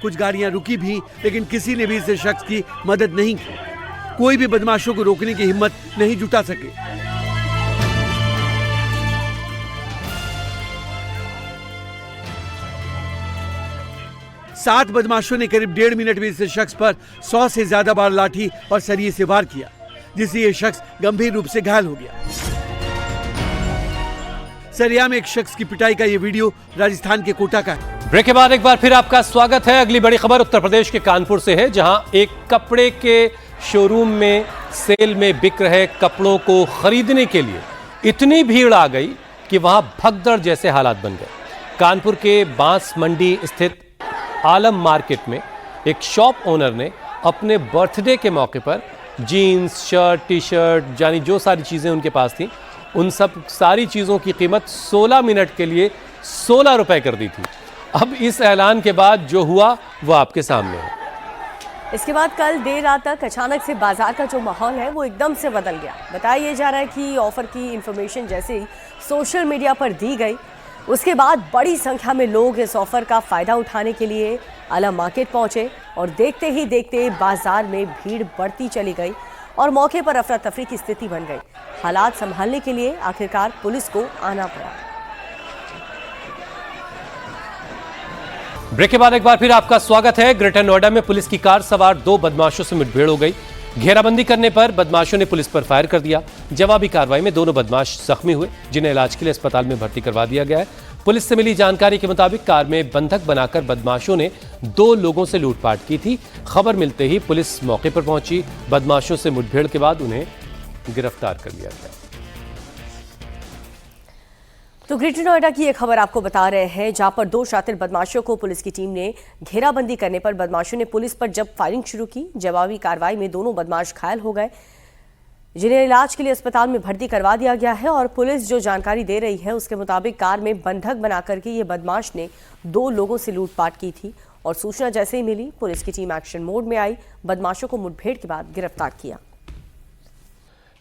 कुछ गाड़ियां रुकी भी, लेकिन किसी ने भी इस शख्स की मदद नहीं की। कोई भी बदमाशों को रोकने की हिम्मत नहीं जुटा सके। सात बदमाशों ने करीब 1.5 मिनट में इस शख्स पर 100 से ज्यादा बार लाठी और सरिये से वार किया, जिससे ये शख्स गंभीर रूप से घायल हो गया। सरिया में एक शख्स की पिटाई का ये वीडियो राजस्थान के कोटा का है। ब्रेक के बाद एक बार फिर आपका स्वागत है। अगली बड़ी खबर उत्तर प्रदेश के कानपुर से है, जहां एक कपड़े के शोरूम में सेल में बिक रहे कपड़ों को खरीदने के लिए इतनी भीड़ आ गई कि वहां भगदड़ जैसे हालात बन गए। कानपुर के बांस मंडी स्थित आलम मार्केट में एक शॉप ओनर ने अपने बर्थडे के मौके पर जीन्स, शर्ट, टी शर्ट, यानी जो सारी चीज़ें उनके पास थी, उन सब सारी चीज़ों की कीमत 16 मिनट के लिए 16 रुपए कर दी थी। अब इस ऐलान के बाद जो हुआ वो आपके सामने है। इसके बाद कल देर रात तक अचानक से बाजार का जो माहौल है वो एकदम से बदल गया। बताया जा रहा है कि ऑफर की इंफॉर्मेशन जैसे ही सोशल मीडिया पर दी गई, उसके बाद बड़ी संख्या में लोग इस ऑफर का फायदा उठाने के लिए आलम मार्केट पहुंचे और देखते ही देखते बाजार में भीड़ बढ़ती चली गई और मौके पर अफरा तफरी की स्थिति बन गई। हालात संभालने के लिए आखिरकार पुलिस को आना पड़ा। ब्रेक के बाद एक बार फिर आपका स्वागत है। ग्रेटर नोएडा में पुलिस की कार सवार 2 बदमाशों से मुठभेड़ हो गई। घेराबंदी करने पर बदमाशों ने पुलिस पर फायर कर दिया। जवाबी कार्रवाई में दोनों बदमाश जख्मी हुए, जिन्हें इलाज के लिए अस्पताल में भर्ती करवा दिया गया है। पुलिस से मिली जानकारी के मुताबिक कार में बंधक बनाकर बदमाशों ने 2 लोगों से लूटपाट की थी। खबर मिलते ही पुलिस मौके पर पहुंची। बदमाशों से मुठभेड़ के बाद उन्हें गिरफ्तार कर लिया गया। तो ग्रेटर नोएडा की एक खबर आपको बता रहे हैं, जहां पर 2 शातिर बदमाशों को पुलिस की टीम ने घेराबंदी करने पर बदमाशों ने पुलिस पर जब फायरिंग शुरू की। जवाबी कार्रवाई में दोनों बदमाश घायल हो गए, जिन्हें इलाज के लिए अस्पताल में भर्ती करवा दिया गया है। और पुलिस जो जानकारी दे रही है उसके मुताबिक कार में बंधक बना करके ये बदमाश ने 2 लोगों से लूटपाट की थी और सूचना जैसे ही मिली पुलिस की टीम एक्शन मोड में आई, बदमाशों को मुठभेड़ के बाद गिरफ्तार किया।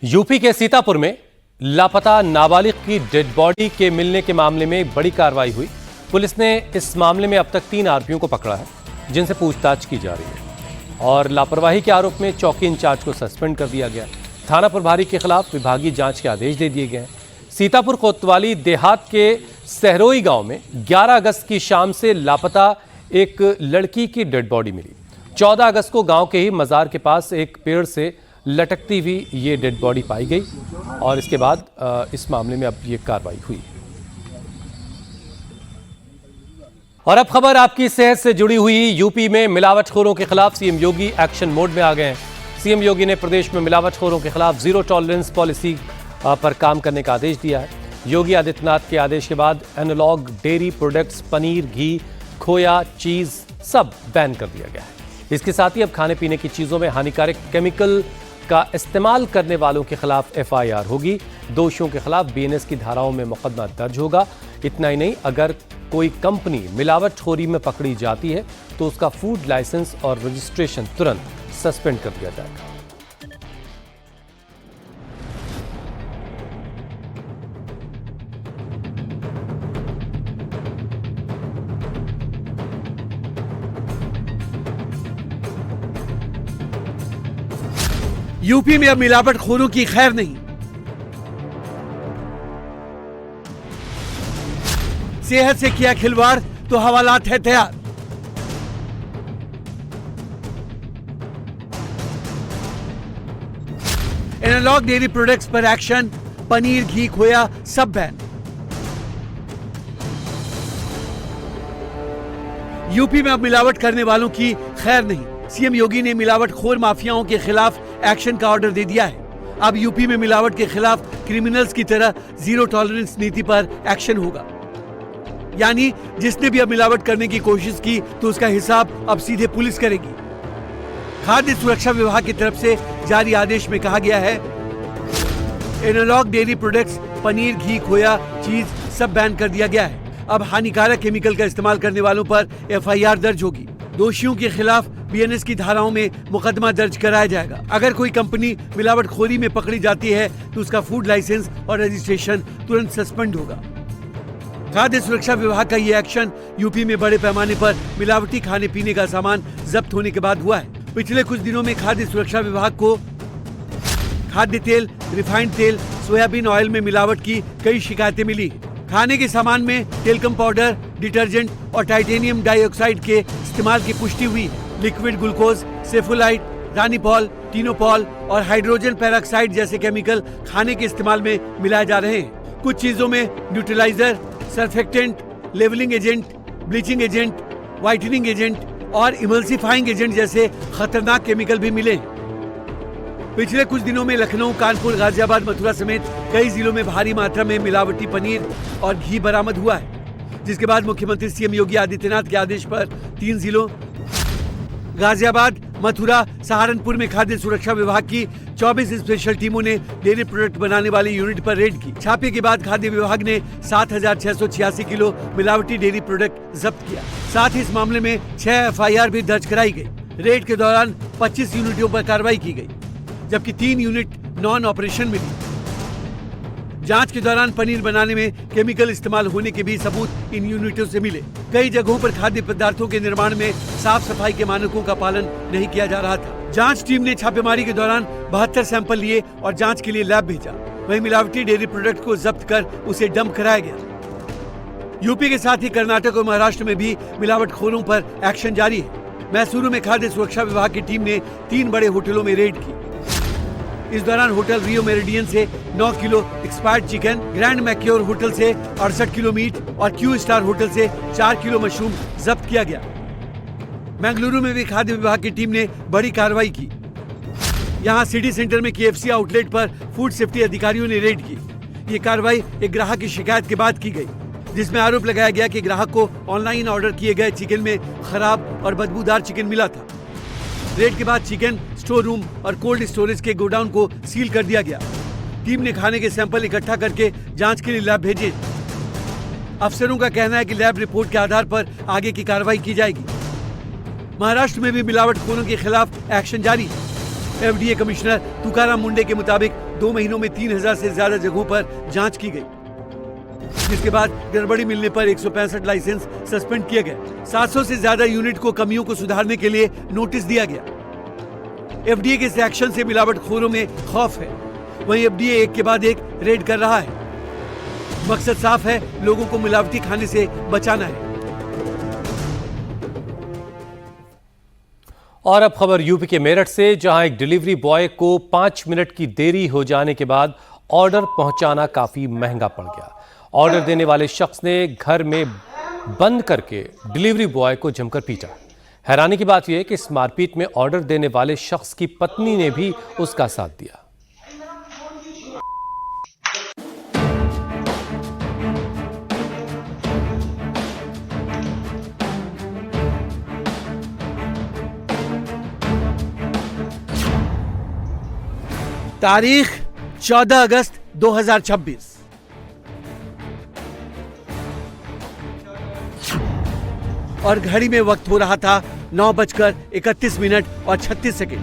यूपी के सीतापुर में लापता नाबालिग की डेड बॉडी के मिलने के मामले में बड़ी कार्रवाई हुई। पुलिस ने इस मामले में अब तक 3 आरोपियों को पकड़ा है, जिनसे पूछताछ की जा रही है और लापरवाही के आरोप में चौकी इंचार्ज को सस्पेंड कर दिया गया। थाना प्रभारी के खिलाफ विभागीय जांच के आदेश दे दिए गए हैं। सीतापुर कोतवाली देहात के सहरोई गांव में 11 अगस्त की शाम से लापता एक लड़की की डेड बॉडी मिली। 14 अगस्त को गांव के ही मजार के पास एक पेड़ से लटकती हुई ये डेड बॉडी पाई गई और इसके बाद इस मामले में अब ये कार्रवाई हुई। और अब खबर आपकी सेहत से जुड़ी हुई। यूपी में मिलावटखोरों के खिलाफ सीएम योगी एक्शन मोड में आ गए हैं। सीएम योगी ने प्रदेश में मिलावटखोरों के खिलाफ जीरो टॉलरेंस पॉलिसी पर काम करने का आदेश दिया है। योगी आदित्यनाथ के आदेश के बाद एनालॉग डेयरी प्रोडक्ट्स, पनीर, घी, खोया, चीज सब बैन कर दिया गया है। इसके साथ ही अब खाने पीने की चीजों में हानिकारक केमिकल का इस्तेमाल करने वालों के खिलाफ एफआईआर होगी। दोषियों के खिलाफ बीएनएस की धाराओं में मुकदमा दर्ज होगा। इतना ही नहीं, अगर कोई कंपनी मिलावटखोरी में पकड़ी जाती है तो उसका फूड लाइसेंस और रजिस्ट्रेशन तुरंत सस्पेंड कर दिया जाएगा। यूपी में अब मिलावटखोरों की खैर नहीं। सेहत से किया खिलवाड़ तो हवालात है तैयार। एनालॉग डेयरी प्रोडक्ट्स पर एक्शन, पनीर, घी, खोया सब बैन। यूपी में अब मिलावट करने वालों की खैर नहीं। सीएम योगी ने मिलावटखोर माफियाओं के खिलाफ एक्शन का ऑर्डर दे दिया है। अब यूपी में मिलावट के खिलाफ क्रिमिनल्स की तरह जीरो टॉलरेंस नीति पर एक्शन होगा। यानी जिसने भी अब मिलावट करने की कोशिश की तो उसका हिसाब अब सीधे पुलिस करेगी। खाद्य सुरक्षा विभाग की तरफ से जारी आदेश में कहा गया है, एनालॉग डेयरी प्रोडक्ट्स, पनीर, घी, खोया, चीज सब बैन कर दिया गया है। अब हानिकारक केमिकल का इस्तेमाल करने वालों पर एफआईआर दर्ज होगी। दोषियों के खिलाफ बीएनएस की धाराओं में मुकदमा दर्ज कराया जाएगा। अगर कोई कंपनी मिलावटखोरी में पकड़ी जाती है तो उसका फूड लाइसेंस और रजिस्ट्रेशन तुरंत सस्पेंड होगा। खाद्य सुरक्षा विभाग का ये एक्शन यूपी में बड़े पैमाने पर मिलावटी खाने पीने का सामान जब्त होने के बाद हुआ है। पिछले कुछ दिनों में खाद्य सुरक्षा विभाग को खाद्य तेल, रिफाइंड तेल, सोयाबीन ऑयल में मिलावट की कई शिकायतें मिली। खाने के सामान में टेल्कम पाउडर, डिटर्जेंट और टाइटेनियम डाइऑक्साइड के इस्तेमाल की पुष्टि हुई। लिक्विड ग्लूकोज, सेफुलाइट, रानीपॉल, टीनोपॉल और हाइड्रोजन पेरोक्साइड जैसे केमिकल खाने के इस्तेमाल में मिलाए जा रहे हैं। कुछ चीजों में neutraliser, surfactant, levelling agent, bleaching agent, whitening agent और इमल्सिफाइंग एजेंट जैसे खतरनाक केमिकल भी मिले। पिछले कुछ दिनों में लखनऊ, कानपुर, गाजियाबाद, मथुरा समेत कई जिलों में भारी मात्रा में मिलावटी पनीर और घी बरामद हुआ है। जिसके बाद मुख्यमंत्री सीएम योगी आदित्यनाथ के आदेश पर 3 जिलों गाजियाबाद, मथुरा, सहारनपुर में खाद्य सुरक्षा विभाग की 24 स्पेशल टीमों ने डेयरी प्रोडक्ट बनाने वाली यूनिट पर रेड की। छापे के बाद खाद्य विभाग ने 7,686 किलो मिलावटी डेयरी प्रोडक्ट जब्त किया। साथ ही इस मामले में 6 एफआईआर भी दर्ज कराई गई। रेड के दौरान 25 यूनिटों पर कार्रवाई की गई, जबकि 3 यूनिट नॉन ऑपरेशन मिली। जांच के दौरान पनीर बनाने में केमिकल इस्तेमाल होने के भी सबूत इन यूनिटों से मिले। कई जगहों पर खाद्य पदार्थों के निर्माण में साफ सफाई के मानकों का पालन नहीं किया जा रहा था। जांच टीम ने छापेमारी के दौरान 72 सैंपल लिए और जांच के लिए लैब भेजा। वहीं मिलावटी डेयरी प्रोडक्ट को जब्त कर उसे डंप कराया गया। यूपी के साथ ही कर्नाटक और महाराष्ट्र में भी मिलावटखोरों पर एक्शन जारी है। मैसूरू में खाद्य सुरक्षा विभाग की टीम ने 3 बड़े होटलों में रेड की। इस दौरान होटल रियो मेरिडियन से 9 kilo expired chicken, grand Mercure hotel से 68 किलो मीट और क्यू स्टार होटल से 4 किलो मशरूम जब्त किया गया। बेंगलुरु में भी खाद्य विभाग की टीम ने बड़ी कार्रवाई की। यहां सिटी सेंटर में केएफसी आउटलेट पर फूड सेफ्टी अधिकारियों ने रेड की। ये कार्रवाई एक ग्राहक की शिकायत के बाद की गई, जिसमें आरोप लगाया गया कि ग्राहक को ऑनलाइन ऑर्डर किए गए चिकन में खराब और बदबूदार चिकन मिला था। रेड के बाद चिकन स्टोर रूम और कोल्ड स्टोरेज के गोडाउन को सील कर दिया गया। टीम ने खाने के सैंपल इकट्ठा करके जांच के लिए लैब भेजे। अफसरों का कहना है कि लैब रिपोर्ट के आधार पर आगे की कार्रवाई की जाएगी। महाराष्ट्र में भी मिलावटखोरों के खिलाफ एक्शन जारी है। एफडीए कमिश्नर तुकाराम मुंडे के मुताबिक 2 महीनों में 3000 से ज्यादा जगहों पर जांच की गई, जिसके बाद गड़बड़ी मिलने पर 165 लाइसेंस सस्पेंड किए गए। 700 से ज्यादा यूनिट को कमियों को सुधारने के लिए नोटिस दिया गया। एफडीए के इस एक्शन से मिलावटखोरों में खौफ है। वहीं एफडीए एक के बाद एक रेड कर रहा है। मकसद साफ है, लोगों को मिलावटी खाने से बचाना है। और अब खबर यूपी के मेरठ से, जहां एक डिलीवरी बॉय को 5 मिनट की देरी हो जाने के बाद ऑर्डर पहुंचाना काफी महंगा पड़ गया। ऑर्डर देने वाले शख्स ने घर में बंद करके डिलीवरी बॉय को जमकर पीटा। हैरानी की बात यह है कि इस मारपीट में ऑर्डर देने वाले शख्स की पत्नी ने भी उसका साथ दिया। तारीख 14 अगस्त 2026। और घड़ी में वक्त हो रहा था 9:31 और 36 सेकंड।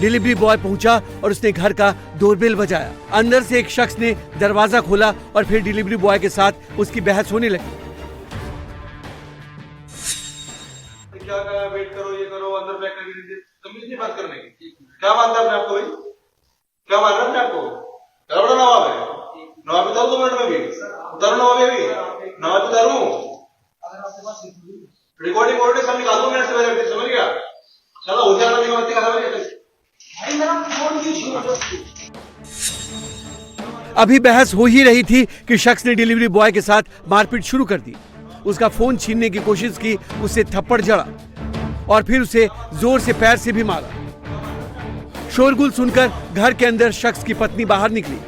डिलीवरी बॉय पहुंचा और उसने घर का डोरबेल बजाया। अंदर से एक शख्स ने दरवाजा खोला और फिर डिलीवरी बॉय के साथ उसकी बहस होने लगी। क्या कहा, वेट करो, ये करो, अंदर पैक करके दीजिए। तमीज नहीं बात करने की। क्या मानता है अपने आपको भाई? क्या मान रहा है अपने आपको? करोड़ा नवाब है। नवाब उतारो 2 मिनट में भी। उतारो नवाब भी। नवाब उतारू। रिकॉर्डिंग सब निकाल दो मिनट से पहले, समझ गया? चलो हो जाएगा, निकालते का समझ गया? अभी बहस हो ही रही थी कि शख्स ने डिलीवरी बॉय के साथ मारपीट शुरू कर दी। उसका फोन छीनने की कोशिश की, उसे थप्पड़ जड़ा और फिर उसे जोर से पैर से भी मारा। शोरगुल सुनकर घर के अंदर शख्स की पत्नी बाहर निकली।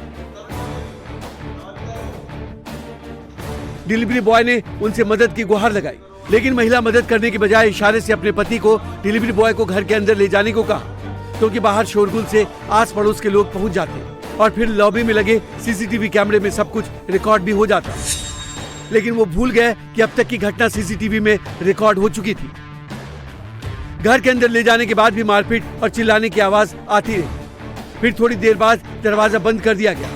डिलीवरी बॉय ने उनसे मदद की गुहार लगाई, लेकिन महिला मदद करने के बजाय इशारे से अपने पति को डिलीवरी बॉय को घर के अंदर ले जाने को कहा, क्योंकि बाहर शोरगुल से आस पड़ोस के लोग पहुंच जाते और फिर लॉबी में लगे सीसीटीवी कैमरे में सब कुछ रिकॉर्ड भी हो जाता। लेकिन वो भूल गए कि अब तक की घटना सीसीटीवी में रिकॉर्ड हो चुकी थी। घर के अंदर ले जाने के बाद भी मारपीट और चिल्लाने की आवाज आती रही। फिर थोड़ी देर बाद दरवाजा बंद कर दिया गया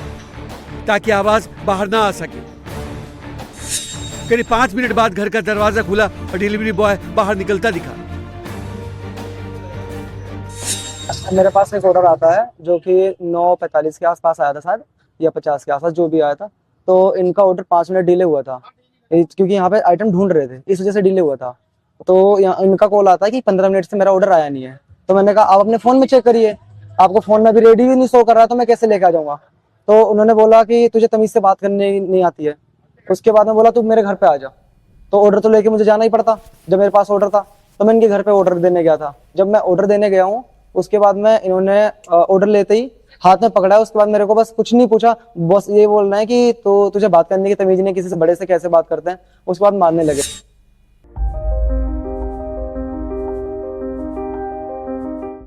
ताकि आवाज बाहर ना आ सके। करीब 5 मिनट बाद घर का दरवाजा खुला और डिलीवरी बॉय बाहर निकलता दिखा। मेरे पास एक ऑर्डर आता है जो कि 9:45 के आसपास आया था शायद, या 50 के आसपास जो भी आया था। तो इनका ऑर्डर 5 मिनट डिले हुआ था, क्योंकि यहाँ पे आइटम ढूंढ रहे थे, इस वजह से डिले हुआ था। तो इनका कॉल आता है कि 15 मिनट से मेरा ऑर्डर आया नहीं है। तो मैंने कहा आप अपने फोन में चेक करिए, आपको फोन में अभी रेडी भी नहीं शो कर रहा, तो मैं कैसे लेके आ जाऊंगा। तो उन्होंने बोला कि तुझे तमीज से बात करने नहीं आती है। उसके बाद में बोला तू मेरे घर पे आ जा। तो ऑर्डर तो लेके मुझे जाना ही पड़ता, जब मेरे पास ऑर्डर था। तो मैं इनके घर पे ऑर्डर देने गया था। जब मैं ऑर्डर देने गया हूँ, उसके बाद में इन्होंने ऑर्डर लेते ही हाथ में पकड़ा है। उसके बाद मेरे को बस कुछ नहीं पूछा, बस ये बोलना है कि तो तुझे बात करने की तमीज नहीं, किसी से बड़े से कैसे बात करते हैं। उसके बाद मारने लगे।